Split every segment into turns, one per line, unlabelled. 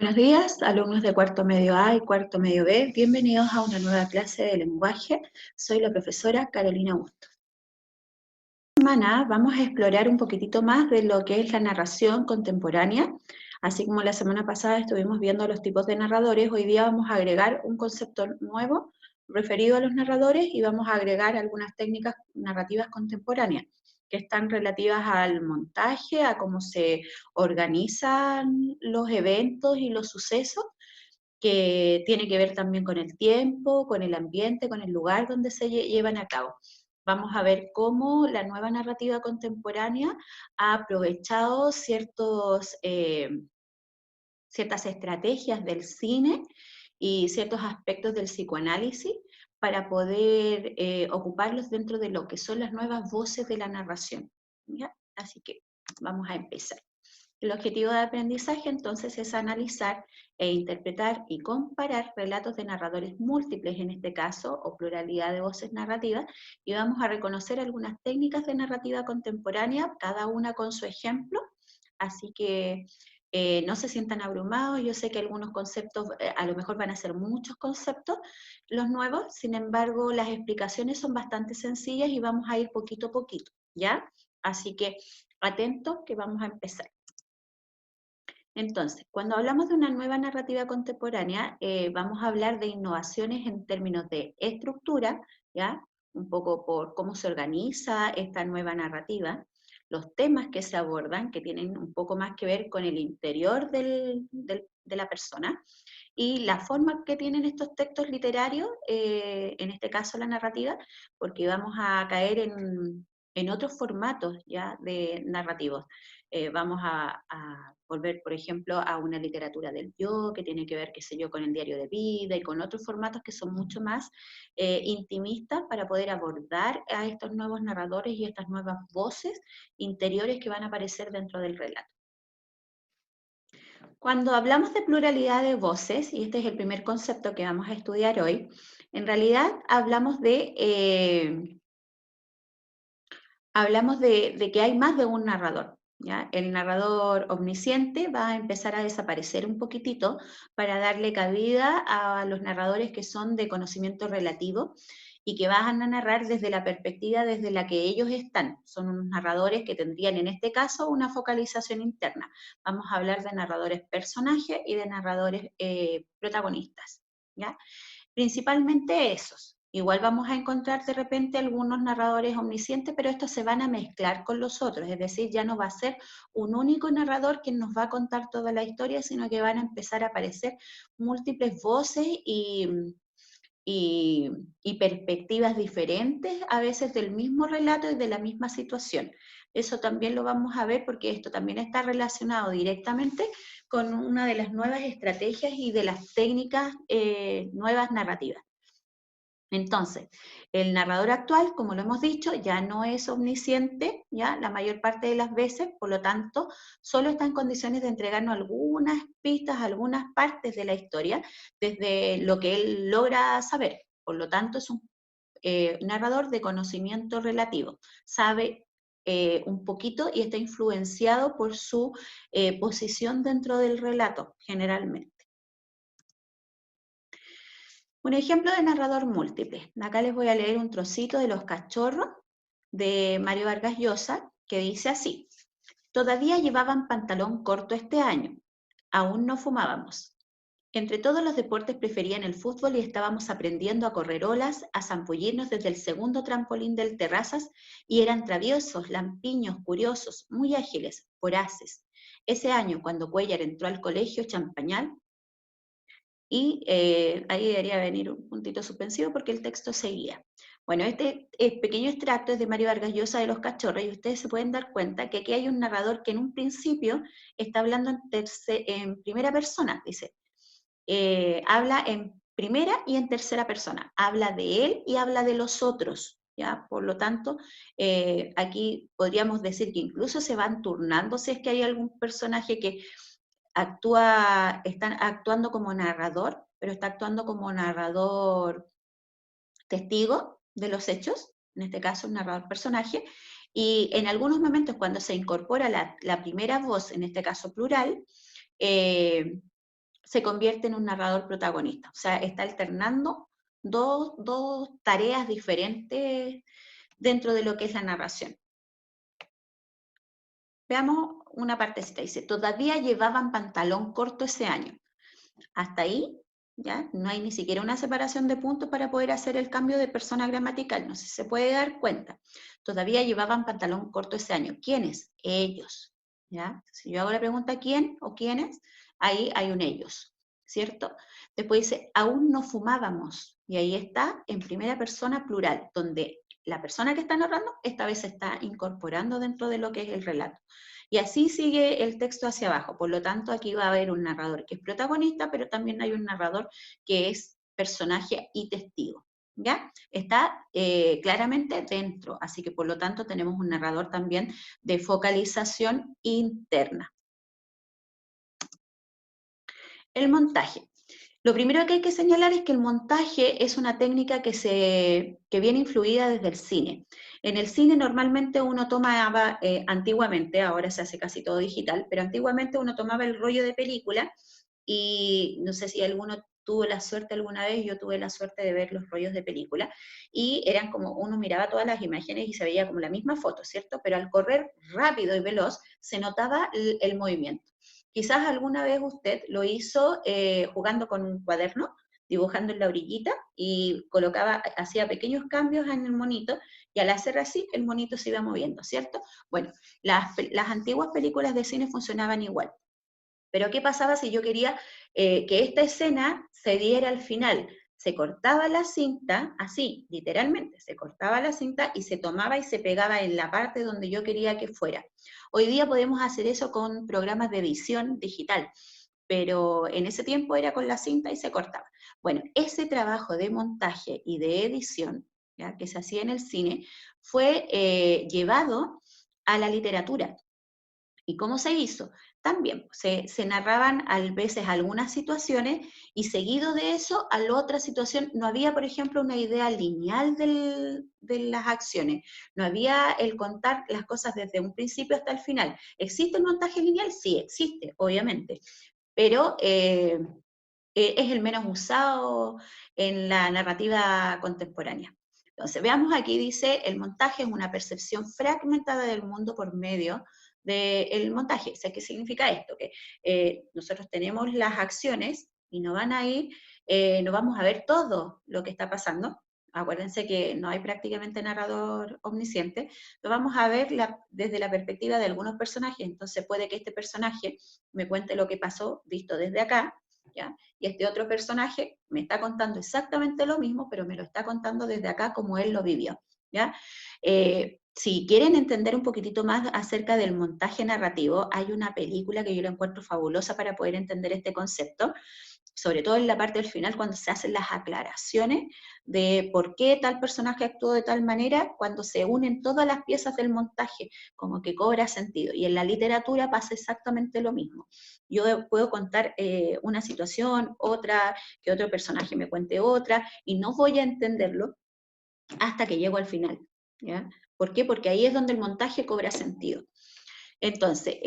Buenos días, alumnos de cuarto medio A y cuarto medio B. Bienvenidos a una nueva clase de lenguaje. Soy la profesora Carolina Bustos. Esta semana vamos a explorar un poquitito más de lo que es la narración contemporánea. Así como la semana pasada estuvimos viendo los tipos de narradores, hoy día vamos a agregar un concepto nuevo referido a los narradores y vamos a agregar algunas técnicas narrativas contemporáneas que están relativas al montaje, a cómo se organizan los eventos y los sucesos, que tiene que ver también con el tiempo, con el ambiente, con el lugar donde se llevan a cabo. Vamos a ver cómo la nueva narrativa contemporánea ha aprovechado ciertas estrategias del cine y ciertos aspectos del psicoanálisis para poder ocuparlos dentro de lo que son las nuevas voces de la narración. ¿Ya? Así que vamos a empezar. El objetivo de aprendizaje entonces es analizar e interpretar y comparar relatos de narradores múltiples en este caso, o pluralidad de voces narrativas, y vamos a reconocer algunas técnicas de narrativa contemporánea, cada una con su ejemplo, así que no se sientan abrumados. Yo sé que algunos conceptos, a lo mejor van a ser muchos conceptos los nuevos, sin embargo las explicaciones son bastante sencillas y vamos a ir poquito a poquito, ¿ya? Así que atentos que vamos a empezar. Entonces, cuando hablamos de una nueva narrativa contemporánea, vamos a hablar de innovaciones en términos de estructura, ¿ya? Un poco por cómo se organiza esta nueva narrativa, los temas que se abordan, que tienen un poco más que ver con el interior de la persona, y la forma que tienen estos textos literarios, en este caso la narrativa, porque vamos a caer en otros formatos ya de narrativos. Vamos a volver, por ejemplo, a una literatura del yo, que tiene que ver, qué sé yo, con el diario de vida y con otros formatos que son mucho más intimistas para poder abordar a estos nuevos narradores y estas nuevas voces interiores que van a aparecer dentro del relato. Cuando hablamos de pluralidad de voces, y este es el primer concepto que vamos a estudiar hoy, en realidad hablamos de que hay más de un narrador. ¿Ya? El narrador omnisciente va a empezar a desaparecer un poquitito para darle cabida a los narradores que son de conocimiento relativo y que van a narrar desde la perspectiva desde la que ellos están. Son unos narradores que tendrían en este caso una focalización interna. Vamos a hablar de narradores personajes y de narradores protagonistas, ¿ya? Principalmente esos. Igual vamos a encontrar de repente algunos narradores omniscientes, pero estos se van a mezclar con los otros, es decir, ya no va a ser un único narrador quien nos va a contar toda la historia, sino que van a empezar a aparecer múltiples voces y perspectivas diferentes, a veces del mismo relato y de la misma situación. Eso también lo vamos a ver porque esto también está relacionado directamente con una de las nuevas estrategias y de las técnicas nuevas narrativas. Entonces, el narrador actual, como lo hemos dicho, ya no es omnisciente, ya la mayor parte de las veces, por lo tanto, solo está en condiciones de entregarnos algunas pistas, algunas partes de la historia, desde lo que él logra saber. Por lo tanto, es un narrador de conocimiento relativo, sabe un poquito y está influenciado por su posición dentro del relato, generalmente. Un ejemplo de narrador múltiple. Acá les voy a leer un trocito de Los Cachorros de Mario Vargas Llosa, que dice así: todavía llevaban pantalón corto este año, aún no fumábamos. Entre todos los deportes preferían el fútbol y estábamos aprendiendo a correr olas, a zambullirnos desde el segundo trampolín del terrazas, y eran traviesos, lampiños, curiosos, muy ágiles, voraces. Ese año, cuando Cuellar entró al colegio Champañal, y ahí debería venir un puntito suspensivo porque el texto seguía. Bueno, este pequeño extracto es de Mario Vargas Llosa de Los Cachorros, y ustedes se pueden dar cuenta que aquí hay un narrador que en un principio está hablando en primera persona, dice, habla en primera y en tercera persona, habla de él y habla de los otros, ¿ya? Por lo tanto, aquí podríamos decir que incluso se van turnando si es que hay algún personaje que está actuando como narrador, pero está actuando como narrador testigo de los hechos, en este caso un narrador personaje, y en algunos momentos cuando se incorpora la primera voz, en este caso plural, eh, se convierte en un narrador protagonista. O sea, está alternando dos tareas diferentes dentro de lo que es la narración. Veamos una partecita, dice, todavía llevaban pantalón corto ese año. Hasta ahí, ¿ya? No hay ni siquiera una separación de puntos para poder hacer el cambio de persona gramatical, no sé si se puede dar cuenta. Todavía llevaban pantalón corto ese año. ¿Quiénes? Ellos, ¿ya? Si yo hago la pregunta ¿quién o quiénes? Ahí hay un ellos, ¿cierto? Después dice, aún no fumábamos, y ahí está en primera persona plural, donde la persona que está narrando esta vez se está incorporando dentro de lo que es el relato. Y así sigue el texto hacia abajo. Por lo tanto, aquí va a haber un narrador que es protagonista, pero también hay un narrador que es personaje y testigo. ¿Ya? Está claramente dentro, así que por lo tanto tenemos un narrador también de focalización interna. El montaje. Lo primero que hay que señalar es que el montaje es una técnica que viene influida desde el cine. En el cine normalmente uno tomaba, antiguamente, ahora se hace casi todo digital, pero antiguamente uno tomaba el rollo de película y no sé si alguno tuvo la suerte alguna vez, yo tuve la suerte de ver los rollos de película, y eran como, uno miraba todas las imágenes y se veía como la misma foto, ¿cierto? Pero al correr rápido y veloz se notaba el movimiento. Quizás alguna vez usted lo hizo jugando con un cuaderno, dibujando en la orillita y colocaba, hacía pequeños cambios en el monito y al hacer así el monito se iba moviendo, ¿cierto? Bueno, las antiguas películas de cine funcionaban igual. Pero ¿qué pasaba si yo quería que esta escena se diera al final? Se cortaba la cinta, así, literalmente, se cortaba la cinta y se tomaba y se pegaba en la parte donde yo quería que fuera. Hoy día podemos hacer eso con programas de edición digital, pero en ese tiempo era con la cinta y se cortaba. Bueno, ese trabajo de montaje y de edición, ¿ya?, que se hacía en el cine, fue llevado a la literatura. ¿Y cómo se hizo? También se narraban a veces algunas situaciones y seguido de eso a la otra situación. No había, por ejemplo, una idea lineal de las acciones. No había el contar las cosas desde un principio hasta el final. ¿Existe el montaje lineal? Sí, existe, obviamente. Pero es el menos usado en la narrativa contemporánea. Entonces, veamos aquí, dice, el montaje es una percepción fragmentada del mundo por medio del montaje. O sea, ¿qué significa esto? Que nosotros tenemos las acciones y no van a ir, no vamos a ver todo lo que está pasando. Acuérdense que no hay prácticamente narrador omnisciente, lo vamos a ver desde la perspectiva de algunos personajes. Entonces puede que este personaje me cuente lo que pasó visto desde acá, ¿ya? Y este otro personaje me está contando exactamente lo mismo, pero me lo está contando desde acá como él lo vivió, ¿ya? Si quieren entender un poquitito más acerca del montaje narrativo, hay una película que yo la encuentro fabulosa para poder entender este concepto, sobre todo en la parte del final, cuando se hacen las aclaraciones de por qué tal personaje actuó de tal manera, cuando se unen todas las piezas del montaje, como que cobra sentido. Y en la literatura pasa exactamente lo mismo. Yo puedo contar una situación, otra, que otro personaje me cuente otra, y no voy a entenderlo hasta que llego al final, ¿ya? ¿Por qué? Porque ahí es donde el montaje cobra sentido. Entonces,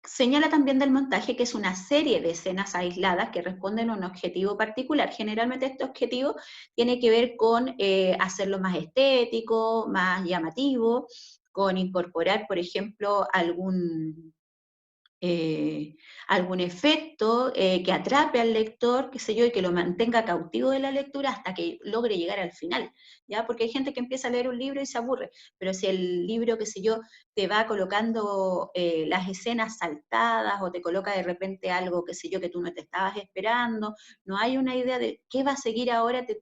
señala también del montaje que es una serie de escenas aisladas que responden a un objetivo particular. Generalmente este objetivo tiene que ver con hacerlo más estético, más llamativo, con incorporar, por ejemplo, algún efecto que atrape al lector, qué sé yo, y que lo mantenga cautivo de la lectura hasta que logre llegar al final, ¿ya? Porque hay gente que empieza a leer un libro y se aburre, pero si el libro, qué sé yo, te va colocando las escenas saltadas o te coloca de repente algo, qué sé yo, que tú no te estabas esperando, no hay una idea de qué va a seguir ahora, te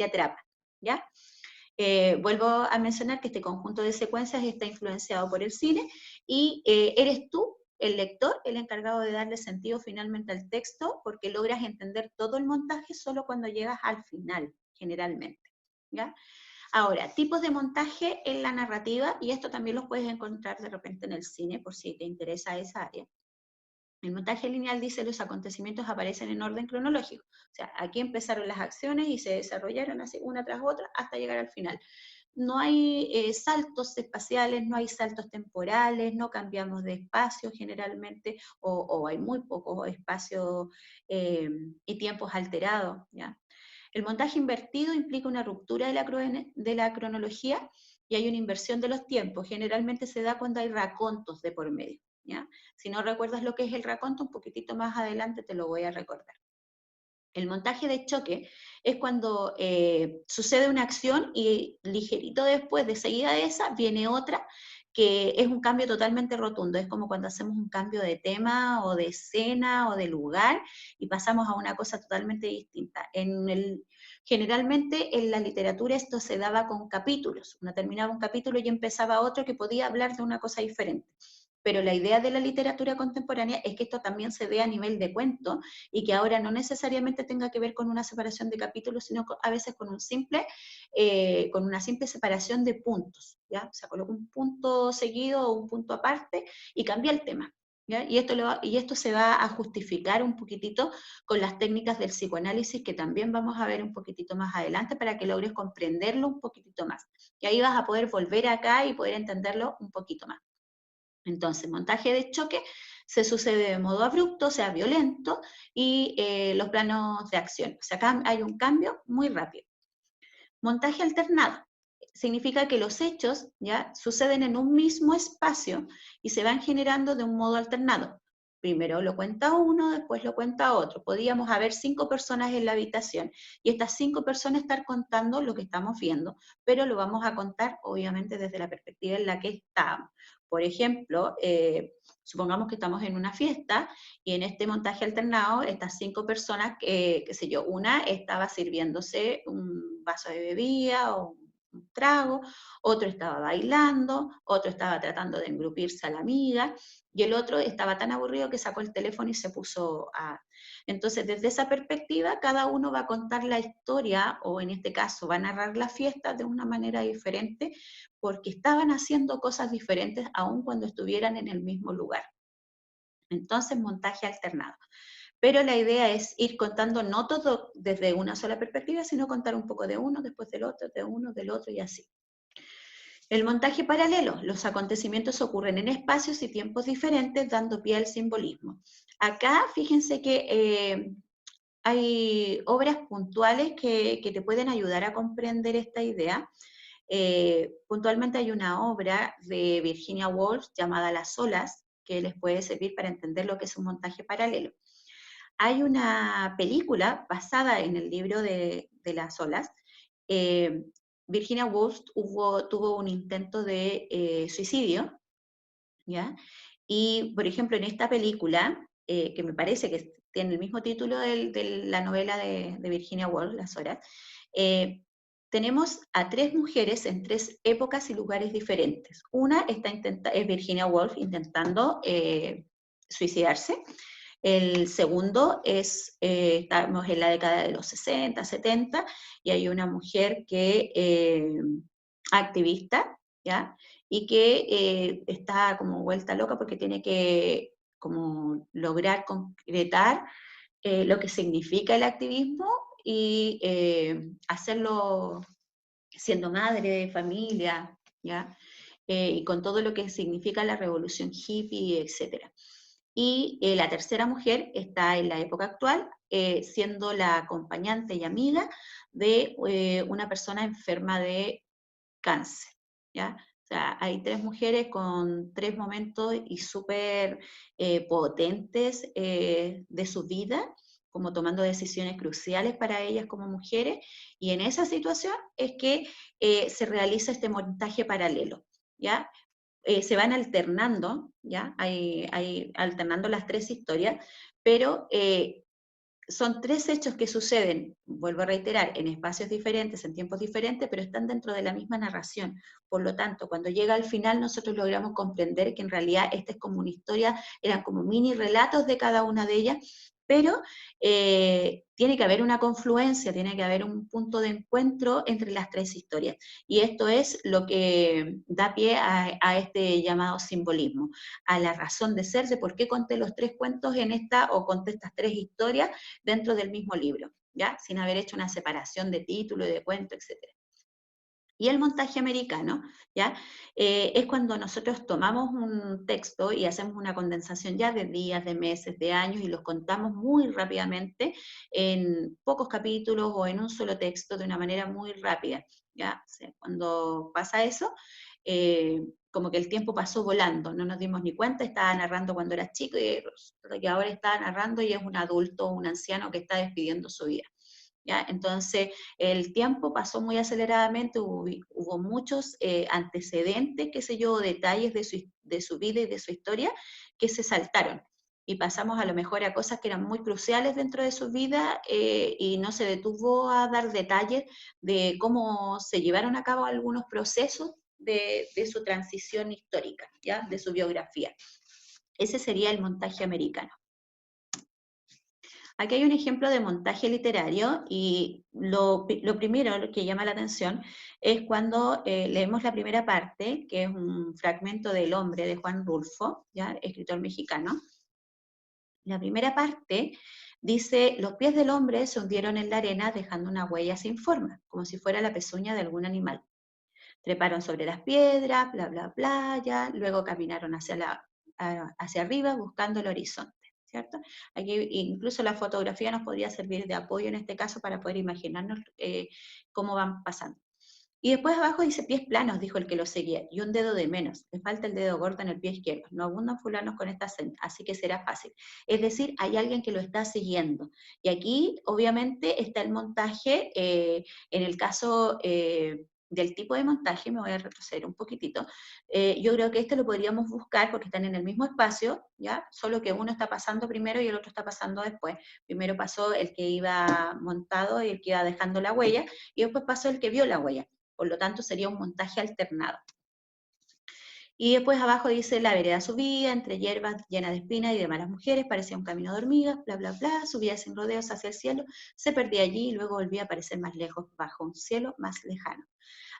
atrapa, ¿ya? Vuelvo a mencionar que este conjunto de secuencias está influenciado por el cine y eres tú, el lector, el encargado de darle sentido finalmente al texto, porque logras entender todo el montaje solo cuando llegas al final, generalmente, ¿ya? Ahora, tipos de montaje en la narrativa, y esto también los puedes encontrar de repente en el cine, por si te interesa esa área. El montaje lineal dice los acontecimientos aparecen en orden cronológico. O sea, aquí empezaron las acciones y se desarrollaron así una tras otra hasta llegar al final. no hay saltos espaciales, no hay saltos temporales, no cambiamos de espacio generalmente, o hay muy pocos espacios y tiempos alterados, ¿ya? El montaje invertido implica una ruptura de la cronología y hay una inversión de los tiempos. Generalmente se da cuando hay racontos de por medio, ¿ya? Si no recuerdas lo que es el raconto, un poquitito más adelante te lo voy a recordar. El montaje de choque es cuando sucede una acción y ligerito después, de seguida de esa, viene otra que es un cambio totalmente rotundo. Es como cuando hacemos un cambio de tema o de escena o de lugar y pasamos a una cosa totalmente distinta. Generalmente en la literatura esto se daba con capítulos. Uno terminaba un capítulo y empezaba otro que podía hablar de una cosa diferente. Pero la idea de la literatura contemporánea es que esto también se dé a nivel de cuento y que ahora no necesariamente tenga que ver con una separación de capítulos, sino a veces con con una simple separación de puntos, ¿ya? O sea, coloca un punto seguido o un punto aparte y cambia el tema, ¿ya? Y esto se va a justificar un poquitito con las técnicas del psicoanálisis que también vamos a ver un poquitito más adelante para que logres comprenderlo un poquitito más. Y ahí vas a poder volver acá y poder entenderlo un poquito más. Entonces, montaje de choque se sucede de modo abrupto, o sea, violento, y los planos de acción. O sea, acá hay un cambio muy rápido. Montaje alternado significa que los hechos ya suceden en un mismo espacio y se van generando de un modo alternado. Primero lo cuenta uno, después lo cuenta otro. Podríamos haber 5 personas en la habitación y estas 5 personas estar contando lo que estamos viendo, pero lo vamos a contar obviamente desde la perspectiva en la que estamos. Por ejemplo, supongamos que estamos en una fiesta y en este montaje alternado, estas 5 personas, qué sé yo, una estaba sirviéndose un vaso de bebida o un trago, otro estaba bailando, otro estaba tratando de engrupirse a la amiga, y el otro estaba tan aburrido que sacó el teléfono y se puso a... Entonces, desde esa perspectiva, cada uno va a contar la historia, o en este caso, va a narrar la fiesta de una manera diferente, porque estaban haciendo cosas diferentes aun cuando estuvieran en el mismo lugar. Entonces, montaje alternado. Pero la idea es ir contando no todo desde una sola perspectiva, sino contar un poco de uno, después del otro, de uno, del otro y así. El montaje paralelo. Los acontecimientos ocurren en espacios y tiempos diferentes, dando pie al simbolismo. Acá, fíjense que hay obras puntuales que te pueden ayudar a comprender esta idea. Puntualmente hay una obra de Virginia Woolf llamada Las olas, que les puede servir para entender lo que es un montaje paralelo. Hay una película basada en el libro de Las olas. Virginia Woolf tuvo un intento de suicidio, ¿ya? Y, por ejemplo, en esta película, que me parece que tiene el mismo título de la novela de Virginia Woolf, Las horas, eh, tenemos a 3 mujeres en 3 épocas y lugares diferentes. Una es Virginia Woolf intentando suicidarse. El segundo estamos en la década de los 60, 70, y hay una mujer activista, ¿ya? Y que está como vuelta loca porque tiene que como lograr concretar lo que significa el activismo y hacerlo siendo madre de familia, ¿ya? Y con todo lo que significa la revolución hippie, etc. Y la tercera mujer está en la época actual, siendo la acompañante y amiga de una persona enferma de cáncer, ¿ya? O sea, hay 3 mujeres con 3 momentos y súper potentes de su vida, como tomando decisiones cruciales para ellas como mujeres, y en esa situación es que se realiza este montaje paralelo, ¿ya? Se van alternando, ¿ya? Hay alternando las 3 historias, pero son 3 hechos que suceden, vuelvo a reiterar, en espacios diferentes, en tiempos diferentes, pero están dentro de la misma narración. Por lo tanto, cuando llega al final, nosotros logramos comprender que en realidad esta es como una historia, eran como mini relatos de cada una de ellas, pero tiene que haber una confluencia, tiene que haber un punto de encuentro entre las 3 historias. Y esto es lo que da pie a este llamado simbolismo, a la razón de ser de por qué conté los 3 cuentos en esta, o conté estas 3 historias dentro del mismo libro, ¿ya? Sin haber hecho una separación de título y de cuento, etc. Y el montaje americano, ¿ya? Es cuando nosotros tomamos un texto y hacemos una condensación ya de días, de meses, de años y los contamos muy rápidamente en pocos capítulos o en un solo texto de una manera muy rápida, ¿ya? O sea, cuando pasa eso, como que el tiempo pasó volando, no nos dimos ni cuenta, estaba narrando cuando era chico y resulta que ahora está narrando y es un adulto o un anciano que está despidiendo su vida. ¿Ya? Entonces, el tiempo pasó muy aceleradamente, hubo muchos antecedentes, qué sé yo, detalles de su vida y de su historia que se saltaron. Y pasamos a lo mejor a cosas que eran muy cruciales dentro de su vida y no se detuvo a dar detalles de cómo se llevaron a cabo algunos procesos de su transición histórica, ¿ya? De su biografía. Ese sería el montaje americano. Aquí hay un ejemplo de montaje literario y lo primero que llama la atención es cuando leemos la primera parte, que es un fragmento del Hombre de Juan Rulfo, ¿ya? Escritor mexicano. La primera parte dice, los pies del hombre se hundieron en la arena dejando una huella sin forma, como si fuera la pezuña de algún animal. Treparon sobre las piedras, bla, bla, bla, ya, luego caminaron hacia arriba buscando el horizonte, ¿cierto? Aquí incluso la fotografía nos podría servir de apoyo en este caso para poder imaginarnos cómo van pasando. Y después abajo dice pies planos, dijo el que lo seguía, y un dedo de menos. Le falta el dedo gordo en el pie izquierdo. No abundan fulanos con esta senda, así que será fácil. Es decir, hay alguien que lo está siguiendo. Y aquí, obviamente, está el montaje. En el caso del tipo de montaje, me voy a retroceder un poquitito. Yo creo que este lo podríamos buscar porque están en el mismo espacio, ¿ya? Solo que uno está pasando primero y el otro está pasando después. Primero pasó el que iba montado y el que iba dejando la huella, y después pasó el que vio la huella. Por lo tanto, sería un montaje alternado. Y después abajo dice, la vereda subía, entre hierbas llenas de espinas y de malas mujeres, parecía un camino de hormigas, bla, bla, bla, subía sin rodeos hacia el cielo, se perdía allí y luego volvía a aparecer más lejos, bajo un cielo más lejano.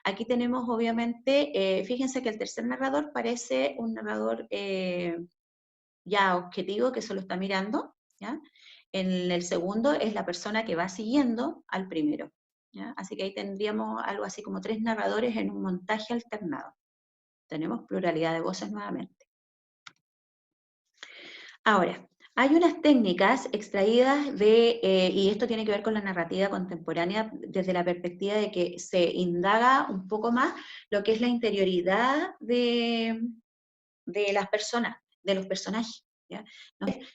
Aquí tenemos, obviamente, fíjense que el tercer narrador parece un narrador ya objetivo que solo está mirando, ¿ya? En el segundo es la persona que va siguiendo al primero. ¿Ya? Así que ahí tendríamos algo así como 3 narradores en un montaje alternado. Tenemos pluralidad de voces nuevamente. Ahora, hay unas técnicas extraídas y esto tiene que ver con la narrativa contemporánea desde la perspectiva de que se indaga un poco más lo que es la interioridad de las personas, de los personajes. ¿Ya?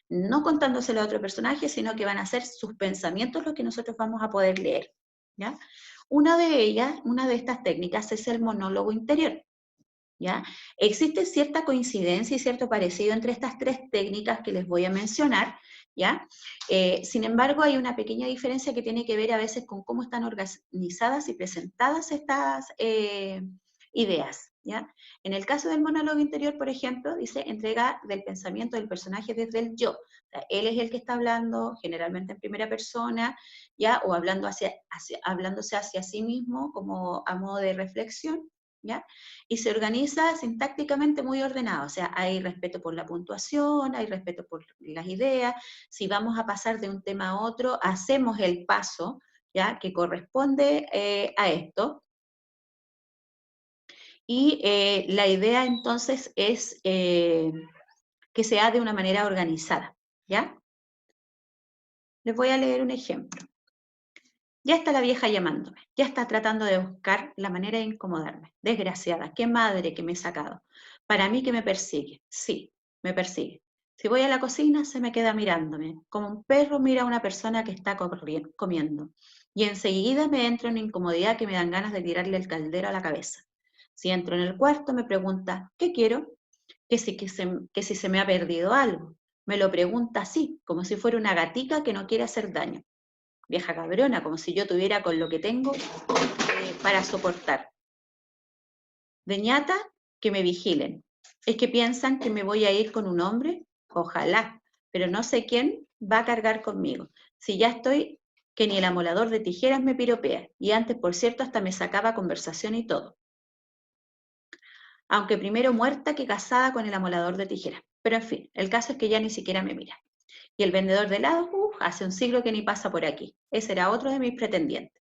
No contándoselo a otro personaje, sino que van a ser sus pensamientos los que nosotros vamos a poder leer. ¿Ya? Una de ellas, una de estas técnicas es el monólogo interior. ¿Ya? Existe cierta coincidencia y cierto parecido entre estas 3 técnicas que les voy a mencionar, ¿ya? Sin embargo, hay una pequeña diferencia que tiene que ver a veces con cómo están organizadas y presentadas estas ideas, ¿ya? En el caso del monólogo interior, por ejemplo, dice entrega del pensamiento del personaje desde el yo. O sea, él es el que está hablando, generalmente en primera persona, ¿ya? O hablándose hacia sí mismo como a modo de reflexión, ¿ya? Y se organiza sintácticamente muy ordenado, o sea, hay respeto por la puntuación, hay respeto por las ideas, si vamos a pasar de un tema a otro, hacemos el paso, ¿ya? Que corresponde a esto, y la idea entonces es que sea de una manera organizada, ¿ya? Les voy a leer un ejemplo. Ya está la vieja llamándome, ya está tratando de buscar la manera de incomodarme. Desgraciada, qué madre que me he sacado. Para mí que me persigue, sí, me persigue. Si voy a la cocina, se me queda mirándome, como un perro mira a una persona que está comiendo. Y enseguida me entra una incomodidad que me dan ganas de tirarle el caldero a la cabeza. Si entro en el cuarto, me pregunta, ¿qué quiero? Que si se me ha perdido algo. Me lo pregunta así, como si fuera una gatica que no quiere hacer daño. Vieja cabrona, como si yo tuviera con lo que tengo para soportar. De ñata, que me vigilen. ¿Es que piensan que me voy a ir con un hombre? Ojalá, pero no sé quién va a cargar conmigo. Si ya estoy, que ni el amolador de tijeras me piropea, y antes, por cierto, hasta me sacaba conversación y todo. Aunque primero muerta que casada con el amolador de tijeras. Pero en fin, el caso es que ya ni siquiera me mira. Y el vendedor de helados, hace un siglo que ni pasa por aquí. Ese era otro de mis pretendientes.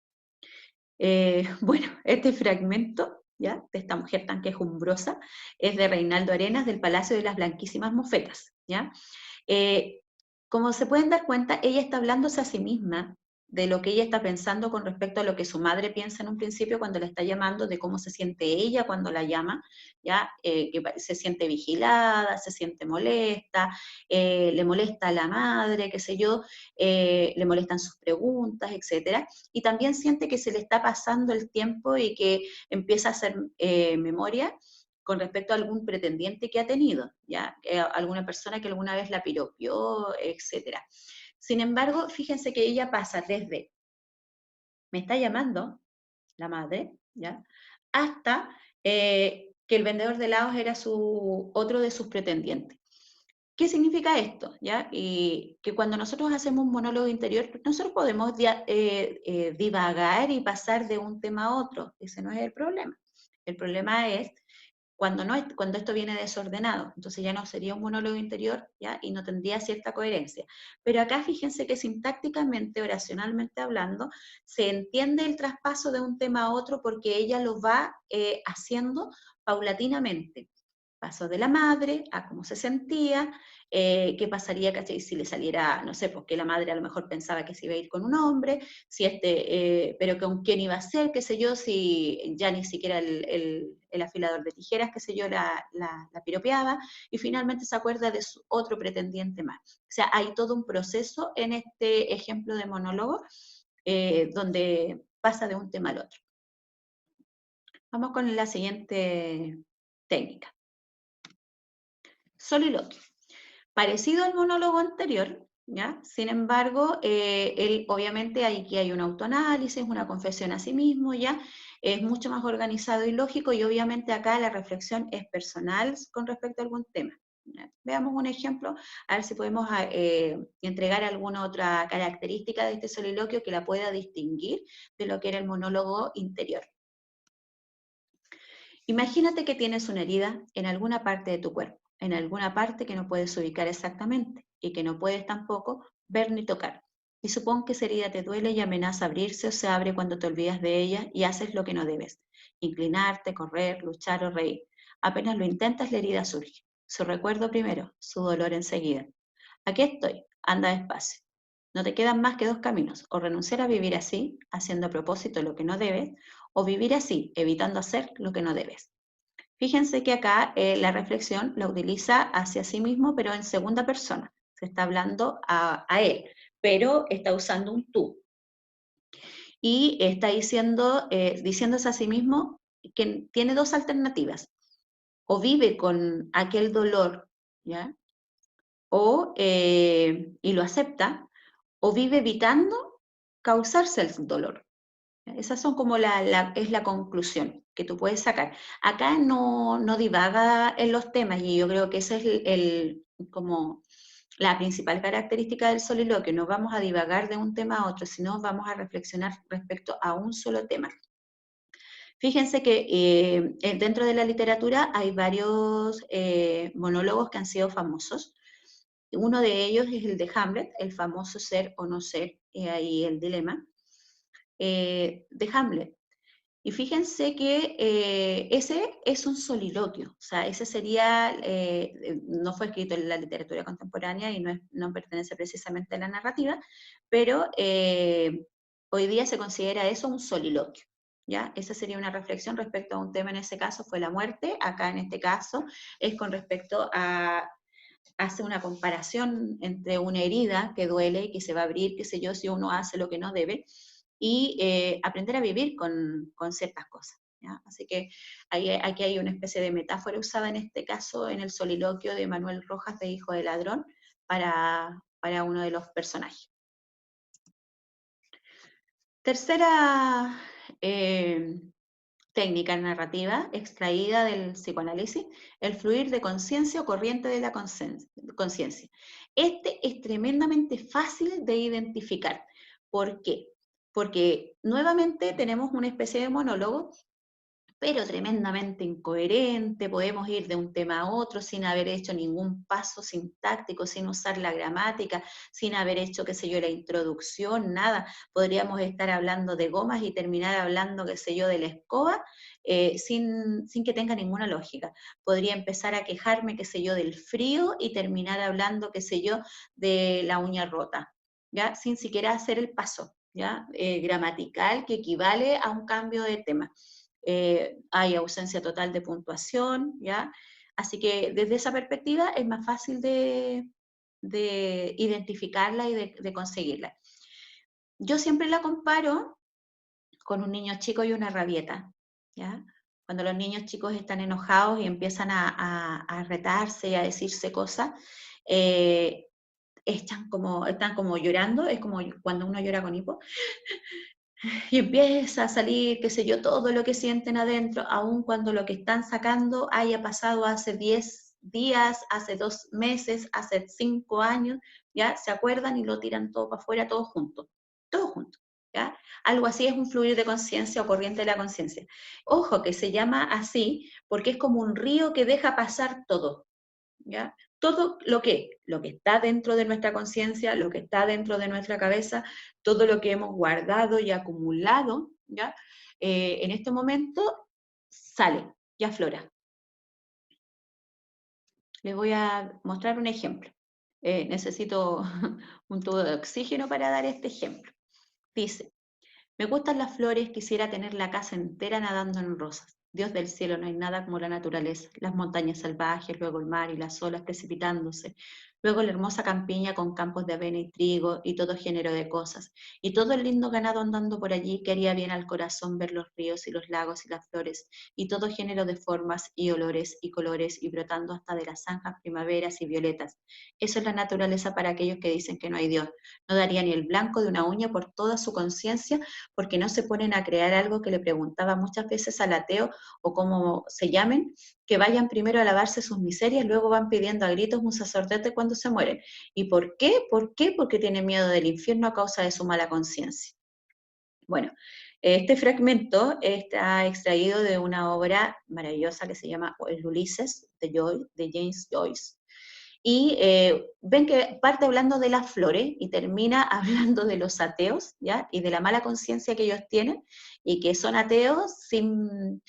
Bueno, este fragmento, ¿ya?, de esta mujer tan quejumbrosa, es de Reinaldo Arenas, del Palacio de las Blanquísimas Mofetas, ¿ya? Eh, Como se pueden dar cuenta, ella está hablándose a sí misma de lo que ella está pensando con respecto a lo que su madre piensa en un principio cuando la está llamando, de cómo se siente ella cuando la llama, ¿ya? Que se siente vigilada, se siente molesta, le molesta a la madre, qué sé yo, le molestan sus preguntas, etcétera, y también siente que se le está pasando el tiempo y que empieza a hacer memoria con respecto a algún pretendiente que ha tenido, ¿ya? Alguna persona que alguna vez la piropió, etcétera. Sin embargo, fíjense que ella pasa desde, me está llamando la madre, ¿ya?, hasta que el vendedor de helados era otro de sus pretendientes. ¿Qué significa esto? ¿Ya? Y que cuando nosotros hacemos un monólogo interior, nosotros podemos divagar y pasar de un tema a otro. Ese no es el problema. El problema es cuando esto viene desordenado, entonces ya no sería un monólogo interior, ¿ya?, y no tendría cierta coherencia. Pero acá fíjense que sintácticamente, oracionalmente hablando, se entiende el traspaso de un tema a otro porque ella lo va haciendo paulatinamente. Pasó de la madre a cómo se sentía, qué pasaría, ¿cachai?, si le saliera, no sé, porque la madre a lo mejor pensaba que se iba a ir con un hombre, si pero con quién iba a ser, qué sé yo, si ya ni siquiera el afilador de tijeras, qué sé yo, la piropeaba, y finalmente se acuerda de su otro pretendiente más. O sea, hay todo un proceso en este ejemplo de monólogo donde pasa de un tema al otro. Vamos con la siguiente técnica. Soliloquio. Parecido al monólogo anterior, ¿ya? Sin embargo, él obviamente aquí hay un autoanálisis, una confesión a sí mismo, ¿ya? Es mucho más organizado y lógico, y obviamente acá la reflexión es personal con respecto a algún tema, ¿ya? Veamos un ejemplo, a ver si podemos entregar alguna otra característica de este soliloquio que la pueda distinguir de lo que era el monólogo interior. Imagínate que tienes una herida en alguna parte de tu cuerpo, en alguna parte que no puedes ubicar exactamente y que no puedes tampoco ver ni tocar. Y supón que esa herida te duele y amenaza abrirse o se abre cuando te olvidas de ella y haces lo que no debes. Inclinarte, correr, luchar o reír. Apenas lo intentas, la herida surge. Su recuerdo primero, su dolor enseguida. Aquí estoy, anda despacio. No te quedan más que dos caminos, o renunciar a vivir así, haciendo a propósito lo que no debes, o vivir así, evitando hacer lo que no debes. Fíjense que acá la reflexión la utiliza hacia sí mismo, pero en segunda persona. Se está hablando a él, pero está usando un tú. Y está diciéndose a sí mismo que tiene dos alternativas. O vive con aquel dolor, ¿ya?, y lo acepta, o vive evitando causarse el dolor. Esas son como es la conclusión que tú puedes sacar. Acá no divaga en los temas, y yo creo que esa es como la principal característica del soliloquio. No vamos a divagar de un tema a otro, sino vamos a reflexionar respecto a un solo tema. Fíjense que dentro de la literatura hay varios monólogos que han sido famosos. Uno de ellos es el de Hamlet, el famoso ser o no ser, ahí el dilema de Hamlet. Y fíjense que ese es un soliloquio, o sea, ese sería, no fue escrito en la literatura contemporánea y no pertenece precisamente a la narrativa, pero hoy día se considera eso un soliloquio, ¿ya? Esa sería una reflexión respecto a un tema, en ese caso fue la muerte, acá en este caso es con respecto a hace una comparación entre una herida que duele y que se va a abrir, qué sé yo, si uno hace lo que no debe, y aprender a vivir con ciertas cosas, ¿ya? Así que aquí hay una especie de metáfora usada en este caso en el soliloquio de Manuel Rojas de Hijo de Ladrón para uno de los personajes. Tercera técnica narrativa extraída del psicoanálisis, el fluir de conciencia o corriente de la conciencia. Este es tremendamente fácil de identificar. ¿Por qué? Porque nuevamente tenemos una especie de monólogo pero tremendamente incoherente, podemos ir de un tema a otro sin haber hecho ningún paso sintáctico, sin usar la gramática, sin haber hecho, qué sé yo, la introducción, nada. Podríamos estar hablando de gomas y terminar hablando, qué sé yo, de la escoba, sin que tenga ninguna lógica. Podría empezar a quejarme, qué sé yo, del frío y terminar hablando, qué sé yo, de la uña rota, ¿ya? Sin siquiera hacer el paso, ¿ya? Gramatical que equivale a un cambio de tema. Hay ausencia total de puntuación, ¿ya? Así que desde esa perspectiva es más fácil de identificarla y de conseguirla. Yo siempre la comparo con un niño chico y una rabieta, ¿ya? Cuando los niños chicos están enojados y empiezan a retarse y a decirse cosas, eh, están como llorando, es como cuando uno llora con hipo, y empieza a salir, qué sé yo, todo lo que sienten adentro, aun cuando lo que están sacando haya pasado hace 10 días, hace 2 meses, hace 5 años, ¿ya? Se acuerdan y lo tiran todo para afuera, todo junto, ¿ya? Algo así es un fluir de conciencia o corriente de la conciencia. Ojo, que se llama así porque es como un río que deja pasar todo, ¿ya? Todo lo que está dentro de nuestra conciencia, lo que está dentro de nuestra cabeza, todo lo que hemos guardado y acumulado, ¿ya? En este momento sale y aflora. Les voy a mostrar un ejemplo. Necesito un tubo de oxígeno para dar este ejemplo. Dice, me gustan las flores, quisiera tener la casa entera nadando en rosas. Dios del cielo, no hay nada como la naturaleza, las montañas salvajes, luego el mar y las olas precipitándose, luego la hermosa campiña con campos de avena y trigo y todo género de cosas, y todo el lindo ganado andando por allí que haría bien al corazón ver los ríos y los lagos y las flores, y todo género de formas y olores y colores y brotando hasta de las zanjas primaveras y violetas. Eso es la naturaleza para aquellos que dicen que no hay Dios. No daría ni el blanco de una uña por toda su conciencia porque no se ponen a crear algo que le preguntaba muchas veces al ateo o como se llamen, que vayan primero a lavarse sus miserias, luego van pidiendo a gritos un sacerdote cuando se mueren. ¿Y por qué? ¿Por qué? Porque tienen miedo del infierno a causa de su mala conciencia. Bueno, este fragmento está extraído de una obra maravillosa que se llama El Ulises de James Joyce. Y ven que parte hablando de las flores y termina hablando de los ateos, ¿ya? Y de la mala conciencia que ellos tienen y que son ateos sin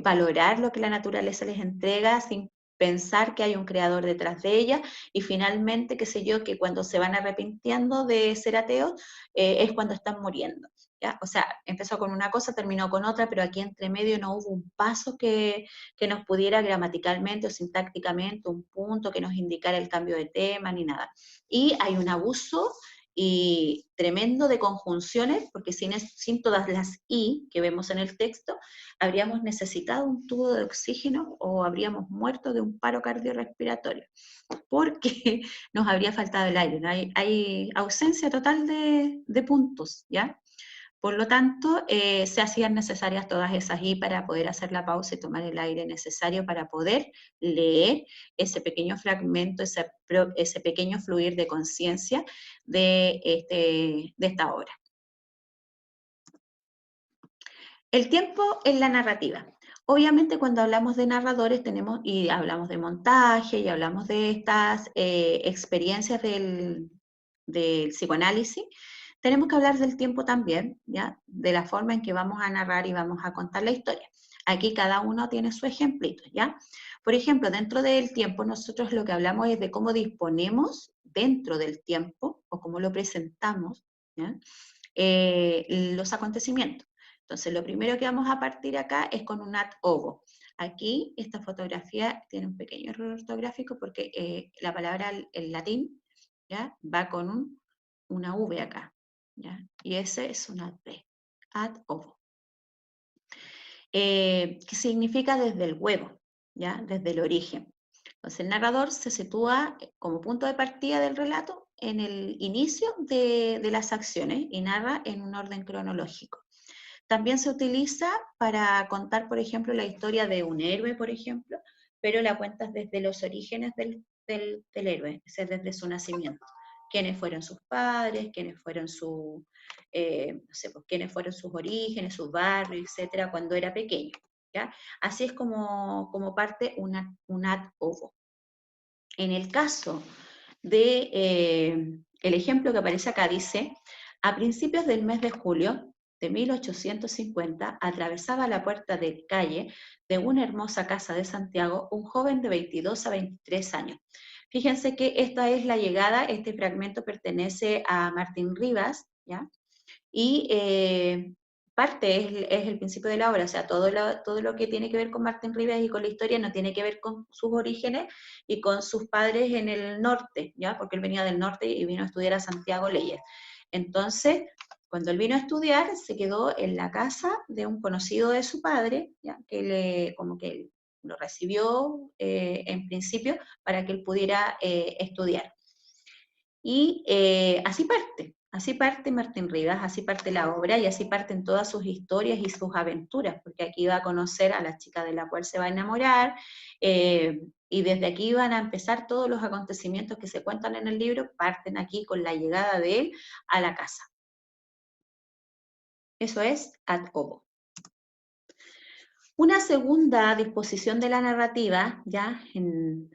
valorar lo que la naturaleza les entrega, sin pensar que hay un creador detrás de ella, y finalmente, qué sé yo, que cuando se van arrepintiendo de ser ateos, es cuando están muriendo. ¿Ya? O sea, empezó con una cosa, terminó con otra, pero aquí entre medio no hubo un paso que nos pudiera gramaticalmente o sintácticamente, un punto que nos indicara el cambio de tema, ni nada. Y hay un abuso y tremendo de conjunciones, porque sin todas las i que vemos en el texto, habríamos necesitado un tubo de oxígeno o habríamos muerto de un paro cardiorrespiratorio, porque nos habría faltado el aire, ¿no? Hay ausencia total de puntos, ¿ya? Por lo tanto, se hacían necesarias todas esas I para poder hacer la pausa y tomar el aire necesario para poder leer ese pequeño fragmento, ese pequeño fluir de conciencia de esta obra. El tiempo en la narrativa. Obviamente cuando hablamos de narradores y hablamos de montaje y hablamos de estas experiencias del psicoanálisis, tenemos que hablar del tiempo también, ¿ya? De la forma en que vamos a narrar y vamos a contar la historia. Aquí cada uno tiene su ejemplito, ¿ya? Por ejemplo, dentro del tiempo nosotros lo que hablamos es de cómo disponemos dentro del tiempo o cómo lo presentamos, ¿ya? Los acontecimientos. Entonces, lo primero que vamos a partir acá es con un ad ovo. Aquí, esta fotografía tiene un pequeño error ortográfico porque la palabra en latín, ¿ya? Va con una V acá, ¿ya? Y ese es un ad ovo. Que significa desde el huevo, ¿ya? Desde el origen. Entonces, el narrador se sitúa como punto de partida del relato en el inicio de las acciones y narra en un orden cronológico. También se utiliza para contar, por ejemplo, la historia de un héroe, por ejemplo, pero la cuentas desde los orígenes del héroe, es decir, desde su nacimiento. quiénes fueron sus padres, quiénes fueron no sé, pues, quiénes fueron sus orígenes, sus barrios, etcétera, cuando era pequeño. ¿Ya? Así es como parte un ad ovo. En el caso de el ejemplo que aparece acá, dice, a principios del mes de julio de 1850, atravesaba la puerta de calle de una hermosa casa de Santiago un joven de 22 a 23 años. Fíjense que esta es la llegada, este fragmento pertenece a Martín Rivas, ¿ya? Y parte es el principio de la obra, o sea, todo lo que tiene que ver con Martín Rivas y con la historia no tiene que ver con sus orígenes y con sus padres en el norte, ¿ya? Porque él venía del norte y vino a estudiar a Santiago Leyes. Entonces, cuando él vino a estudiar, se quedó en la casa de un conocido de su padre, ¿ya? Como que lo recibió en principio para que él pudiera estudiar. Y así parte Martín Rivas, así parte la obra y así parten todas sus historias y sus aventuras, porque aquí va a conocer a la chica de la cual se va a enamorar, y desde aquí van a empezar todos los acontecimientos que se cuentan en el libro, parten aquí con la llegada de él a la casa. Eso es ad hoc. Una segunda disposición de la narrativa, ya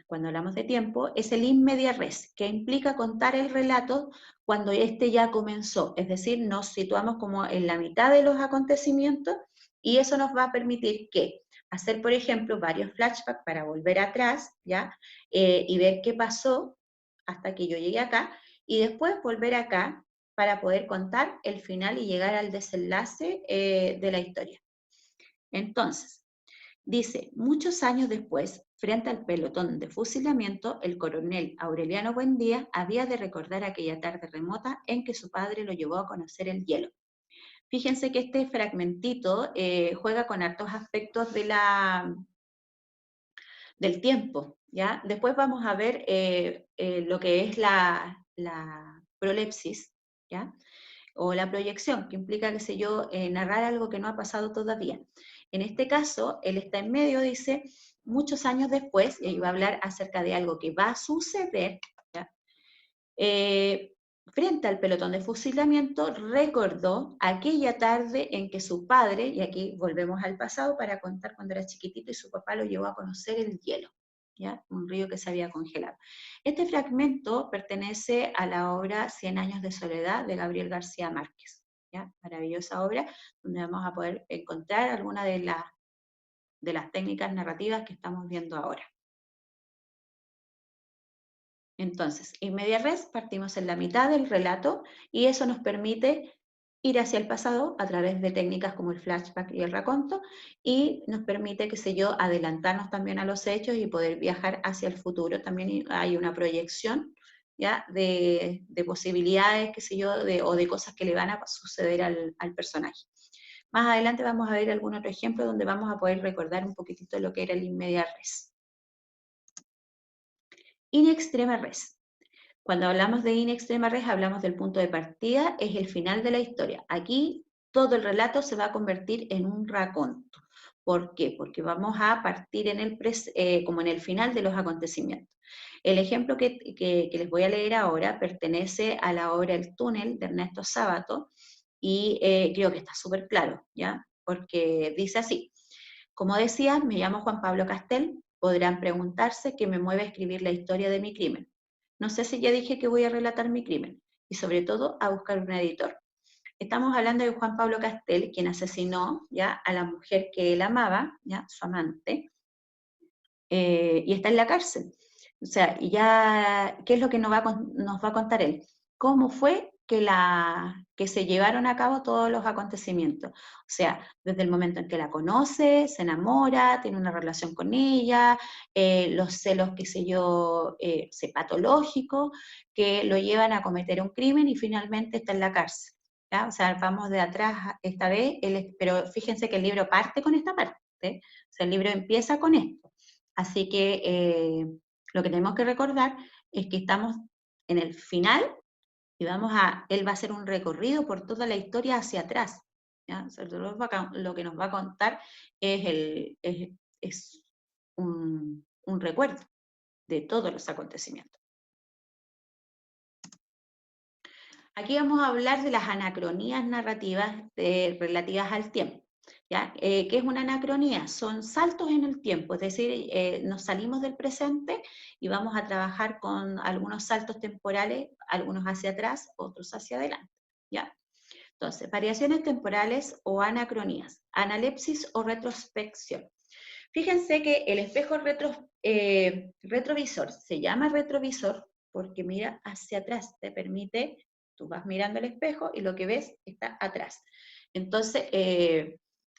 cuando hablamos de tiempo, es el in media res, que implica contar el relato cuando éste ya comenzó, es decir, nos situamos como en la mitad de los acontecimientos y eso nos va a permitir que hacer, por ejemplo, varios flashbacks para volver atrás, ¿ya? Y ver qué pasó hasta que yo llegué acá y después volver acá para poder contar el final y llegar al desenlace de la historia. Entonces, dice, muchos años después, frente al pelotón de fusilamiento, el coronel Aureliano Buendía había de recordar aquella tarde remota en que su padre lo llevó a conocer el hielo. Fíjense que este fragmentito juega con hartos aspectos del tiempo, ¿ya? Después vamos a ver lo que es la prolepsis, ¿ya? O la proyección, que implica, qué sé yo, narrar algo que no ha pasado todavía. En este caso, él está en medio, dice, muchos años después, y va a hablar acerca de algo que va a suceder, ¿ya? Frente al pelotón de fusilamiento, recordó aquella tarde en que su padre, y aquí volvemos al pasado para contar cuando era chiquitito y su papá lo llevó a conocer el hielo, ¿ya? Un río que se había congelado. Este fragmento pertenece a la obra Cien años de soledad de Gabriel García Márquez, ¿ya? Maravillosa obra donde vamos a poder encontrar algunas de las técnicas narrativas que estamos viendo ahora. Entonces, en media res partimos en la mitad del relato y eso nos permite ir hacia el pasado a través de técnicas como el flashback y el raconto y nos permite, qué sé yo, adelantarnos también a los hechos y poder viajar hacia el futuro. También hay una proyección, ¿ya? De posibilidades, qué sé yo, o de cosas que le van a suceder al personaje. Más adelante vamos a ver algún otro ejemplo donde vamos a poder recordar un poquitito lo que era el in media res. In extrema res. Cuando hablamos de in extrema res, hablamos del punto de partida, es el final de la historia. Aquí todo el relato se va a convertir en un raconto. ¿Por qué? Porque vamos a partir como en el final de los acontecimientos. El ejemplo que les voy a leer ahora pertenece a la obra El túnel de Ernesto Sábato y creo que está súper claro, ¿ya? Porque dice así, como decía, me llamo Juan Pablo Castel, podrán preguntarse qué me mueve a escribir la historia de mi crimen. No sé si ya dije que voy a relatar mi crimen y sobre todo a buscar un editor. Estamos hablando de Juan Pablo Castel, quien asesinó ya a la mujer que él amaba, ya su amante, y está en la cárcel. O sea, y ya, ¿qué es lo que nos va a contar él? ¿Cómo fue que se llevaron a cabo todos los acontecimientos? O sea, desde el momento en que la conoce, se enamora, tiene una relación con ella, los celos, qué sé yo, patológicos, que lo llevan a cometer un crimen y finalmente está en la cárcel. ¿Ya? O sea, vamos de atrás esta vez, pero fíjense que el libro parte con esta parte, o sea, el libro empieza con esto. Así que lo que tenemos que recordar es que estamos en el final y él va a hacer un recorrido por toda la historia hacia atrás. ¿Ya? O sea, lo que nos va a contar es un recuerdo de todos los acontecimientos. Aquí vamos a hablar de las anacronías narrativas relativas al tiempo. ¿Ya? ¿Qué es una anacronía? Son saltos en el tiempo, es decir, nos salimos del presente y vamos a trabajar con algunos saltos temporales, algunos hacia atrás, otros hacia adelante. ¿Ya? Entonces, variaciones temporales o anacronías, analepsis o retrospección. Fíjense que el espejo retrovisor se llama retrovisor porque mira hacia atrás, te permite, tú vas mirando el espejo y lo que ves está atrás. Entonces,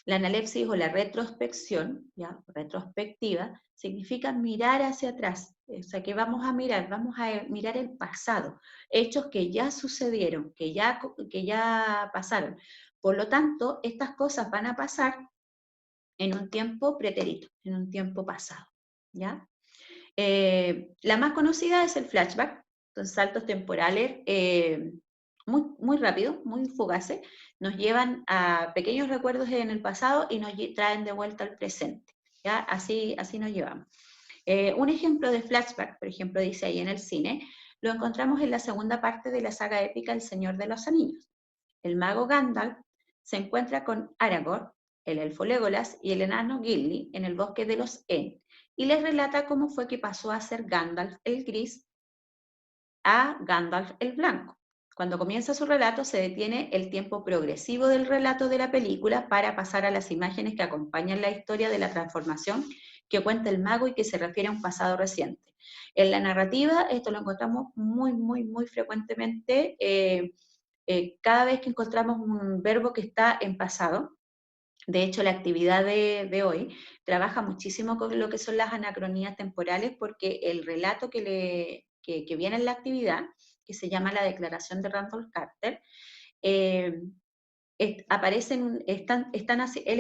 la analepsis o la retrospección, ¿ya? Retrospectiva, significa mirar hacia atrás. O sea, que vamos a mirar el pasado, hechos que ya sucedieron, que ya pasaron. Por lo tanto, estas cosas van a pasar en un tiempo pretérito, en un tiempo pasado, ¿ya? La más conocida es el flashback, son saltos temporales muy rápidos, muy fugaces, nos llevan a pequeños recuerdos en el pasado y nos traen de vuelta al presente, ¿ya? Así nos llevamos. Un ejemplo de flashback, por ejemplo, dice ahí en el cine, lo encontramos en la segunda parte de la saga épica El Señor de los Anillos. El mago Gandalf se encuentra con Aragorn, el elfo Legolas y el enano Gimli en el bosque de los En, y les relata cómo fue que pasó a ser Gandalf el gris a Gandalf el blanco. Cuando comienza su relato se detiene el tiempo progresivo del relato de la película para pasar a las imágenes que acompañan la historia de la transformación que cuenta el mago y que se refiere a un pasado reciente. En la narrativa esto lo encontramos muy frecuentemente. Cada vez que encontramos un verbo que está en pasado, de hecho la actividad de hoy trabaja muchísimo con lo que son las anacronías temporales porque el relato que viene en la actividad, que se llama la Declaración de Randolph Carter, eh, aparecen, él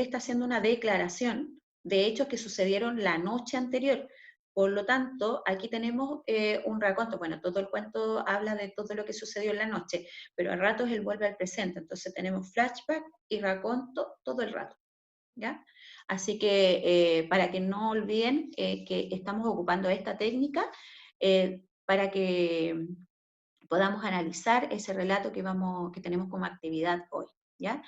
está haciendo una declaración de hechos que sucedieron la noche anterior. Por lo tanto, aquí tenemos un raconto. Bueno, todo el cuento habla de todo lo que sucedió en la noche, pero a ratos él vuelve al presente. Entonces tenemos flashback y raconto todo el rato. ¿Ya? Así que para que no olviden que estamos ocupando esta técnica para que podamos analizar ese relato que tenemos como actividad hoy. ¿Ya?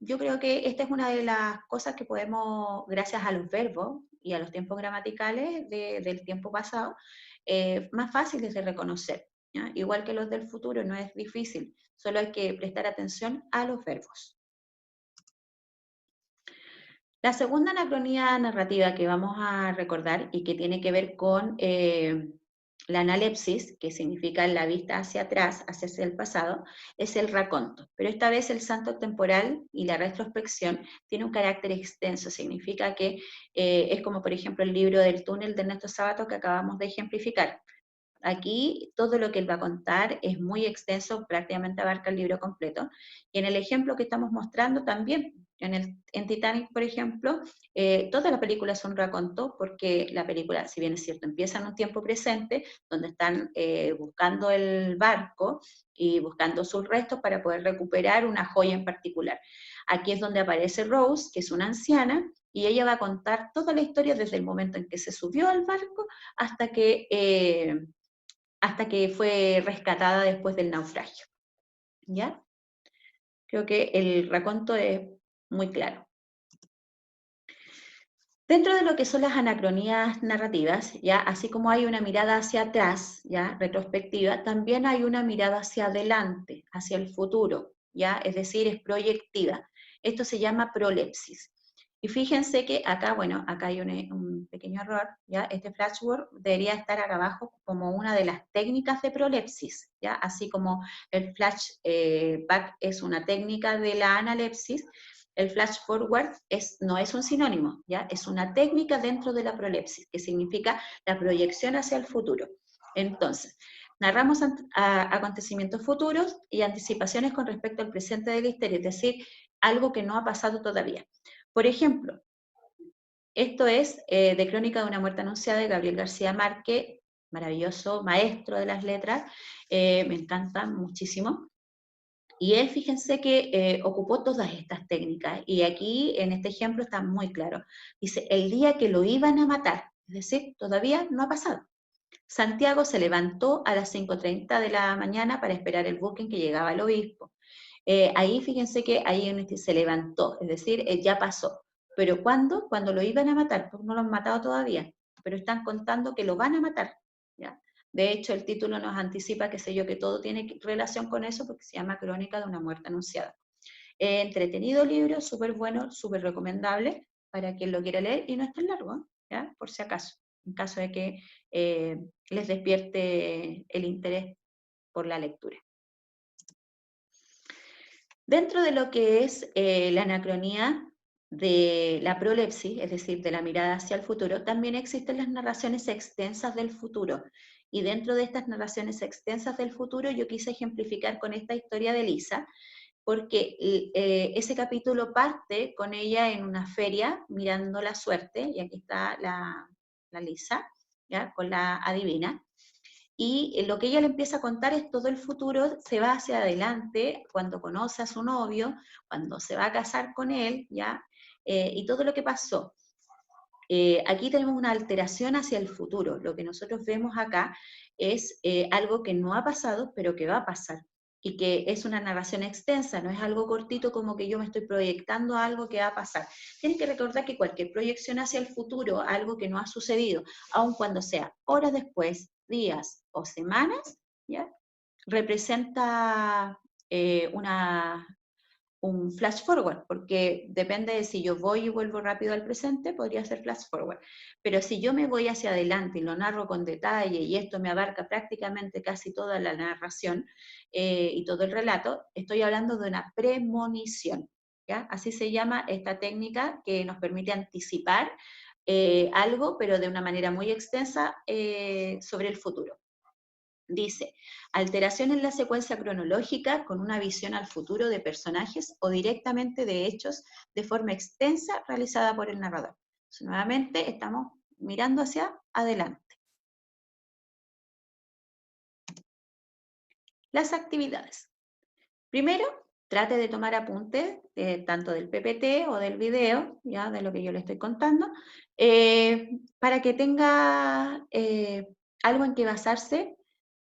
Yo creo que esta es una de las cosas que podemos, gracias a los verbos y a los tiempos gramaticales del tiempo pasado, más fáciles de reconocer. ¿Ya? Igual que los del futuro, no es difícil, solo hay que prestar atención a los verbos. La segunda anacronía narrativa que vamos a recordar y que tiene que ver con la analepsis, que significa la vista hacia atrás, hacia el pasado, es el raconto. Pero esta vez el salto temporal y la retrospección tiene un carácter extenso, significa que es como por ejemplo el libro del túnel de Ernesto Sábato que acabamos de ejemplificar. Aquí todo lo que él va a contar es muy extenso, prácticamente abarca el libro completo. Y en el ejemplo que estamos mostrando también, en Titanic, por ejemplo, toda la película es un raconto porque la película, si bien es cierto, empieza en un tiempo presente, donde están buscando el barco y buscando sus restos para poder recuperar una joya en particular. Aquí es donde aparece Rose, que es una anciana, y ella va a contar toda la historia desde el momento en que se subió al barco hasta que fue rescatada después del naufragio. ¿Ya? Creo que el raconto es muy claro. Dentro de lo que son las anacronías narrativas, ya así como hay una mirada hacia atrás, ya retrospectiva, también hay una mirada hacia adelante, hacia el futuro, ya es decir, es proyectiva. Esto se llama prolepsis. Y fíjense que acá, bueno, acá hay un pequeño error, ¿ya? Este flashword debería estar acá abajo como una de las técnicas de prolepsis, ¿ya? Así como el flashback es una técnica de la analepsis, el flash forward no es un sinónimo, ¿ya? Es una técnica dentro de la prolepsis, que significa la proyección hacia el futuro. Entonces, narramos acontecimientos futuros y anticipaciones con respecto al presente de la historia, es decir, algo que no ha pasado todavía. Por ejemplo, esto es de Crónica de una muerte anunciada de Gabriel García Márquez, maravilloso maestro de las letras, me encanta muchísimo. Y él, fíjense que ocupó todas estas técnicas, y aquí en este ejemplo está muy claro. Dice, el día que lo iban a matar, es decir, todavía no ha pasado. Santiago se levantó a las 5:30 de la mañana para esperar el buque en que llegaba el obispo. Ahí fíjense que ahí se levantó, es decir, ya pasó. ¿Pero cuándo? Cuando lo iban a matar, pues no lo han matado todavía, pero están contando que lo van a matar, ¿ya? De hecho, el título nos anticipa, qué sé yo, que todo tiene relación con eso, porque se llama Crónica de una muerte anunciada. Entretenido libro, súper bueno, súper recomendable para quien lo quiera leer, y no es tan largo, ¿ya? Por si acaso, en caso de que les despierte el interés por la lectura. Dentro de lo que es la anacronía de la prolepsis, es decir, de la mirada hacia el futuro, también existen las narraciones extensas del futuro. Y dentro de estas narraciones extensas del futuro, yo quise ejemplificar con esta historia de Lisa, porque ese capítulo parte con ella en una feria mirando la suerte, y aquí está la Lisa, ¿ya? Con la adivina. Y lo que ella le empieza a contar es todo el futuro, se va hacia adelante cuando conoce a su novio, cuando se va a casar con él, ¿ya? Y todo lo que pasó. Aquí tenemos una alteración hacia el futuro. Lo que nosotros vemos acá es algo que no ha pasado, pero que va a pasar. Y que es una narración extensa, no es algo cortito como que yo me estoy proyectando a algo que va a pasar. Tienes que recordar que cualquier proyección hacia el futuro, algo que no ha sucedido, aun cuando sea horas después, días o semanas, ¿ya? Representa un flash forward, porque depende de si yo voy y vuelvo rápido al presente, podría ser flash forward. Pero si yo me voy hacia adelante y lo narro con detalle, y esto me abarca prácticamente casi toda la narración y todo el relato, estoy hablando de una premonición, ¿ya? Así se llama esta técnica que nos permite anticipar algo, pero de una manera muy extensa sobre el futuro. Dice, alteración en la secuencia cronológica con una visión al futuro de personajes o directamente de hechos de forma extensa realizada por el narrador. Entonces, nuevamente estamos mirando hacia adelante. Las actividades. Primero, trate de tomar apuntes tanto del PPT o del video, ya de lo que yo le estoy contando, para que tenga algo en que basarse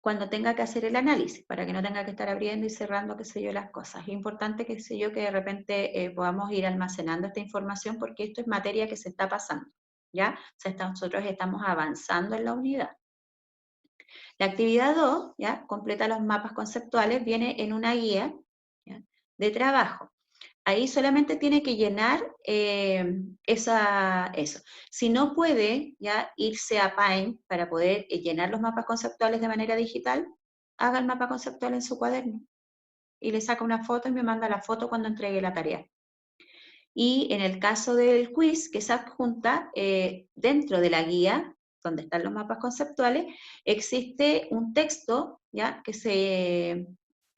cuando tenga que hacer el análisis, para que no tenga que estar abriendo y cerrando, qué sé yo, las cosas. Es importante, qué sé yo, que de repente podamos ir almacenando esta información, porque esto es materia que se está pasando, ¿ya? O sea, nosotros estamos avanzando en la unidad. La actividad 2, ¿ya? Completa los mapas conceptuales, viene en una guía, ¿ya? De trabajo. Ahí solamente tiene que llenar eso. Si no puede ya irse a Paint para poder llenar los mapas conceptuales de manera digital, haga el mapa conceptual en su cuaderno y le saca una foto y me manda la foto cuando entregue la tarea. Y en el caso del quiz que se adjunta, dentro de la guía, donde están los mapas conceptuales, existe un texto, ¿ya?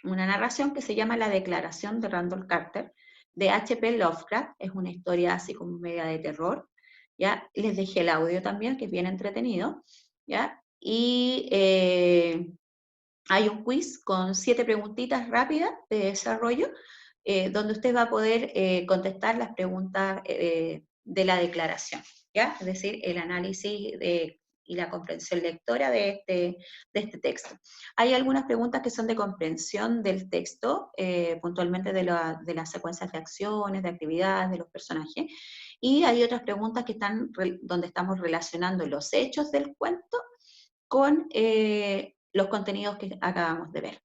Una narración que se llama La Declaración de Randall Carter, de H.P. Lovecraft. Es una historia así como media de terror, ¿ya? Les dejé el audio también, que es bien entretenido, ¿ya? Y hay un quiz con 7 preguntitas rápidas de desarrollo, donde usted va a poder contestar las preguntas de la declaración, ¿ya? Es decir, el análisis y la comprensión lectora de este texto. Hay algunas preguntas que son de comprensión del texto, puntualmente de las secuencias de acciones, de actividades, de los personajes, y hay otras preguntas que están donde estamos relacionando los hechos del cuento con los contenidos que acabamos de ver.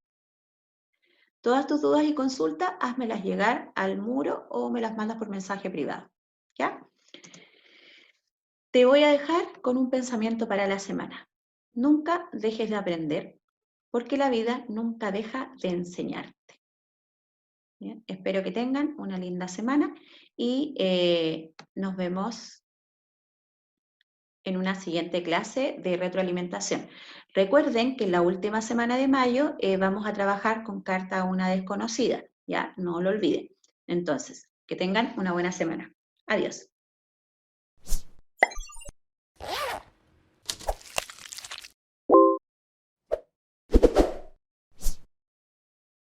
Todas tus dudas y consultas, házmelas llegar al muro o me las mandas por mensaje privado, ¿ya? Te voy a dejar con un pensamiento para la semana. Nunca dejes de aprender, porque la vida nunca deja de enseñarte. ¿Bien? Espero que tengan una linda semana y nos vemos en una siguiente clase de retroalimentación. Recuerden que en la última semana de mayo vamos a trabajar con carta a una desconocida, ¿ya? No lo olviden. Entonces, que tengan una buena semana. Adiós.